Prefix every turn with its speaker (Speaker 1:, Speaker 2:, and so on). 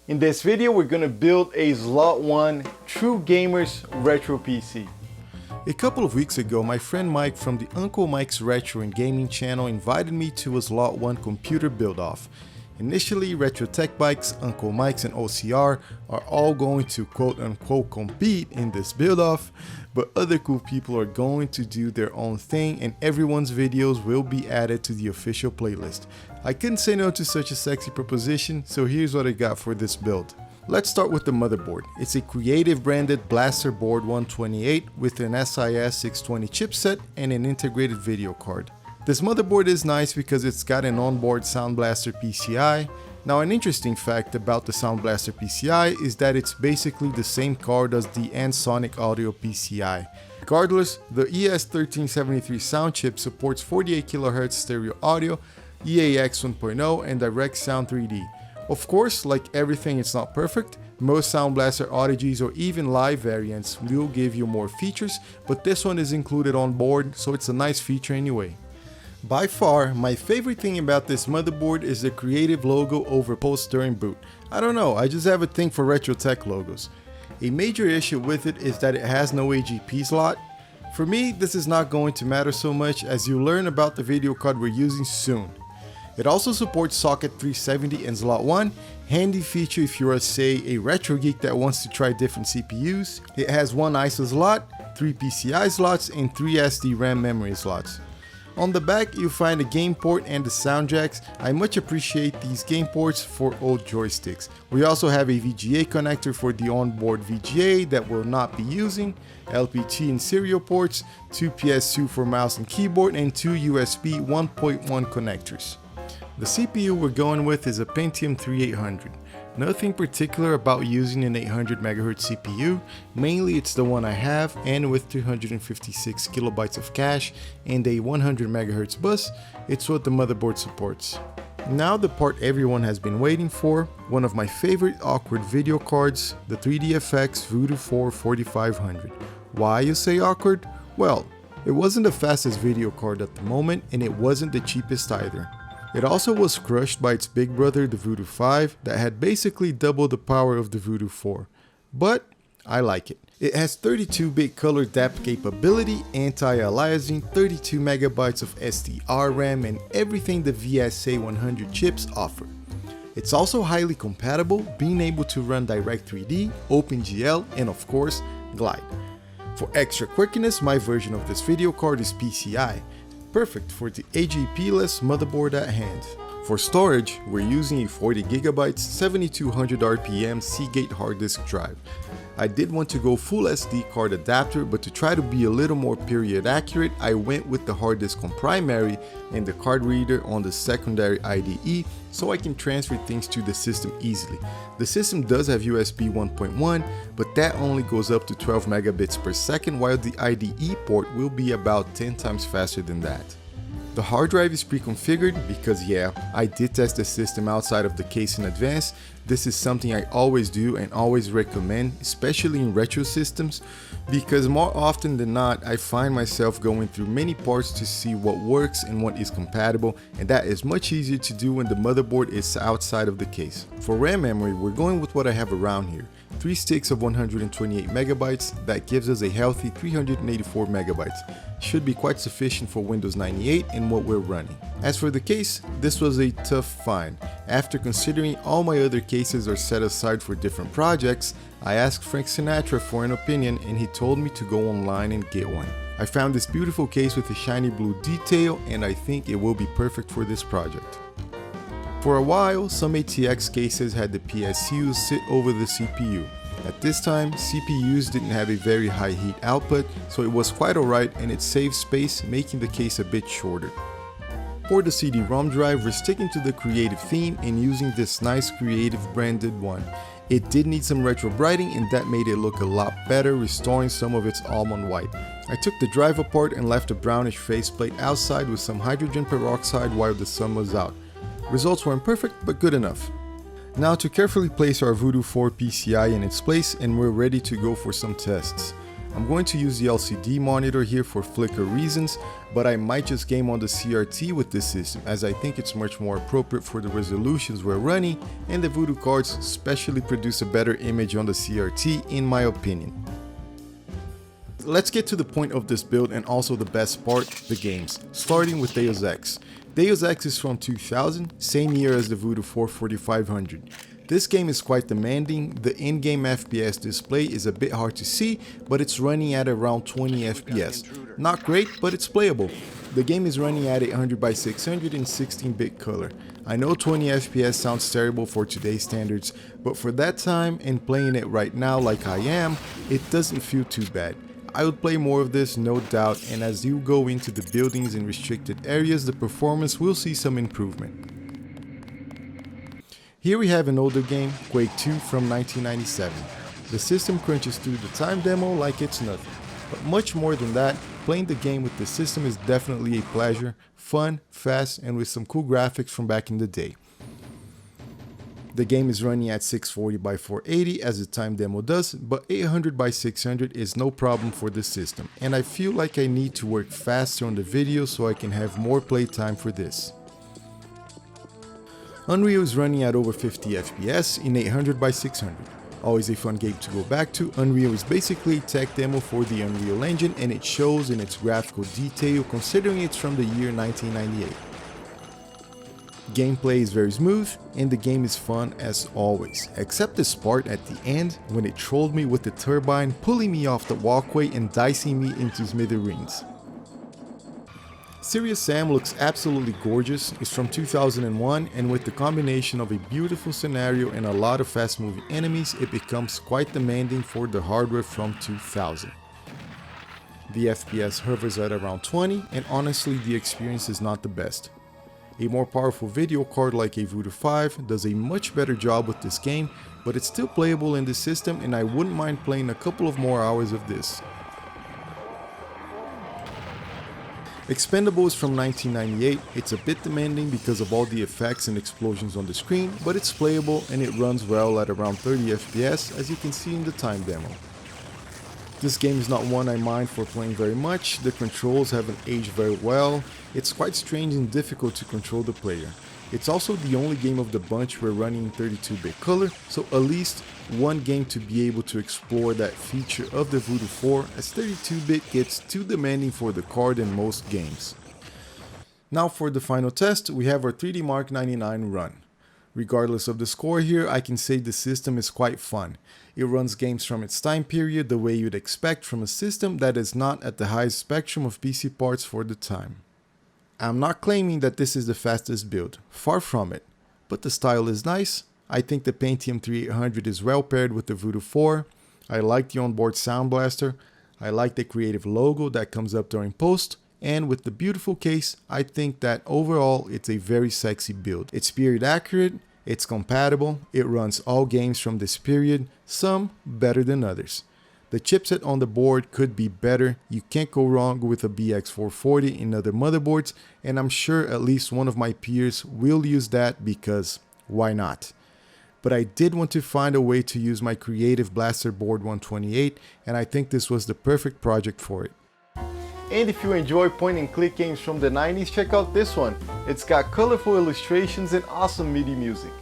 Speaker 1: In this video, we're gonna build a Slot 1 True Gamers Retro PC.
Speaker 2: A couple of weeks ago, my friend Mike from the Uncle Mike's Retro and Gaming channel invited me to a Slot 1 computer build-off. Initially, Retro Tech Bikes, Uncle Mike's, and OCR are all going to quote-unquote compete in this build-off, but other cool people are going to do their own thing and everyone's videos will be added to the official playlist. I couldn't say no to such a sexy proposition, so here's what I got for this build. Let's start with the motherboard. It's a creative branded BlasterBoard 128 with an SIS 620 chipset and an integrated video card. This motherboard is nice because it's got an onboard Sound Blaster PCI. Now, an interesting fact about the Sound Blaster PCI is that it's basically the same card as the Ensoniq Audio PCI. Regardless, the ES1373 sound chip supports 48 kHz stereo audio, EAX 1.0, and Direct Sound 3D. Of course, like everything, it's not perfect. Most Sound Blaster Oddities or even live variants will give you more features, but this one is included on board, so it's a nice feature anyway. By far, my favorite thing about this motherboard is the creative logo over post during boot. I don't know, I just have a thing for retro tech logos. A major issue with it is that it has no AGP slot. For me, this is not going to matter so much as you'll learn about the video card we're using soon. It also supports socket 370 and slot 1, handy feature if you're say a retro geek that wants to try different CPUs. It has one ISO slot, 3 PCI slots, and 3 SD Ram memory slots. On the back, you'll find a game port and the sound jacks. I much appreciate these game ports for old joysticks. We also have a VGA connector for the onboard VGA that we'll not be using, LPT and serial ports, 2 PS2 for mouse and keyboard, and 2 USB 1.1 connectors. The CPU we're going with is a Pentium III 800. Nothing particular about using an 800 MHz CPU, mainly it's the one I have, and with 356 KB of cache and a 100 MHz bus, it's what the motherboard supports. Now the part everyone has been waiting for, one of my favorite awkward video cards, the 3DFX Voodoo 4 4500. Why you say awkward? Well, it wasn't the fastest video card at the moment and it wasn't the cheapest either. It also was crushed by its big brother, the Voodoo 5, that had basically double the power of the Voodoo 4. But I like it. It has 32-bit color depth capability, anti-aliasing, 32 MB of SD RAM, and everything the VSA 100 chips offer. It's also highly compatible, being able to run Direct3D, OpenGL, and of course, Glide. For extra quirkiness, my version of this video card is PCI. Perfect for the AGP-less motherboard at hand. For storage, we're using a 40GB 7200 RPM Seagate hard disk drive. I did want to go full SD card adapter, but to try to be a little more period accurate, I went with the hard disk on primary and the card reader on the secondary IDE, so I can transfer things to the system easily. The system does have USB 1.1, but that only goes up to 12 megabits per second, while the IDE port will be about 10 times faster than that. The hard drive is pre-configured because yeah, I did test the system outside of the case in advance. This is something I always do and always recommend, especially in retro systems, because more often than not, I find myself going through many parts to see what works and what is compatible, and that is much easier to do when the motherboard is outside of the case. For RAM memory, we're going with what I have around here. 3 sticks of 128 MB, that gives us a healthy 384 MB. Should be quite sufficient for Windows 98 and what we're running. As for the case, this was a tough find. After considering all my other cases are set aside for different projects, I asked Frank Sinatra for an opinion and he told me to go online and get one. I found this beautiful case with a shiny blue detail and I think it will be perfect for this project. For a while, some ATX cases had the PSUs sit over the CPU. At this time, CPUs didn't have a very high heat output, so it was quite alright and it saved space, making the case a bit shorter. For the CD-ROM drive, we're sticking to the creative theme and using this nice creative branded one. It did need some retro brighting and that made it look a lot better, restoring some of its almond white. I took the drive apart and left a brownish faceplate outside with some hydrogen peroxide while the sun was out. Results weren't perfect, but good enough. Now to carefully place our Voodoo 4 PCI in its place and we're ready to go for some tests. I'm going to use the LCD monitor here for flicker reasons, but I might just game on the CRT with this system, as I think it's much more appropriate for the resolutions we're running, and the Voodoo cards especially produce a better image on the CRT in my opinion. Let's get to the point of this build and also the best part, the games, starting with Deus Ex. Deus Ex is from 2000, same year as the Voodoo 4500. This game is quite demanding. The in-game FPS display is a bit hard to see, but it's running at around 20 FPS. Not great, but it's playable. The game is running at 800 by 600 in 16-bit color. I know 20 FPS sounds terrible for today's standards, but for that time and playing it right now like I am, it doesn't feel too bad. I would play more of this, no doubt, and as you go into the buildings and restricted areas, the performance will see some improvement. Here we have an older game, Quake 2 from 1997. The system crunches through the time demo like it's nothing. But much more than that, playing the game with the system is definitely a pleasure, fun, fast, and with some cool graphics from back in the day. The game is running at 640 by 480 as the time demo does, but 800 by 600 is no problem for the system, and I feel like I need to work faster on the video so I can have more playtime for this. Unreal is running at over 50 FPS in 800 by 600. Always a fun game to go back to. Unreal is basically a tech demo for the Unreal Engine, and it shows in its graphical detail considering it's from the year 1998. Gameplay is very smooth and the game is fun as always, except this part at the end when it trolled me with the turbine pulling me off the walkway and dicing me into smithereens. Serious Sam looks absolutely gorgeous. It's from 2001, and with the combination of a beautiful scenario and a lot of fast moving enemies, it becomes quite demanding for the hardware from 2000. The FPS hovers at around 20, and honestly the experience is not the best. A more powerful video card like a Voodoo 5 does a much better job with this game, but it's still playable in the system and I wouldn't mind playing a couple of more hours of this. Expendable is from 1998, it's a bit demanding because of all the effects and explosions on the screen, but it's playable and it runs well at around 30 FPS as you can see in the time demo. This game is not one I mind for playing very much, the controls haven't aged very well, it's quite strange and difficult to control the player. It's also the only game of the bunch we're running in 32-bit color, so at least one game to be able to explore that feature of the Voodoo 4, as 32-bit gets too demanding for the card in most games. Now for the final test, we have our 3D Mark 99 run. Regardless of the score here, I can say the system is quite fun. It runs games from its time period the way you'd expect from a system that is not at the highest spectrum of PC parts for the time. I'm not claiming that this is the fastest build, far from it, but the style is nice. I think the Pentium III 800 is well paired with the Voodoo 4, I like the onboard sound blaster, I like the creative logo that comes up during post, and with the beautiful case, I think that overall it's a very sexy build. It's period accurate, it's compatible, it runs all games from this period, some better than others. The chipset on the board could be better, you can't go wrong with a BX440 in other motherboards, and I'm sure at least one of my peers will use that because why not? But I did want to find a way to use my creative BlasterBoard 128, and I think this was the perfect project for it.
Speaker 1: And if you enjoy point and click games from the 90s, check out this one. It's got colorful illustrations and awesome MIDI music.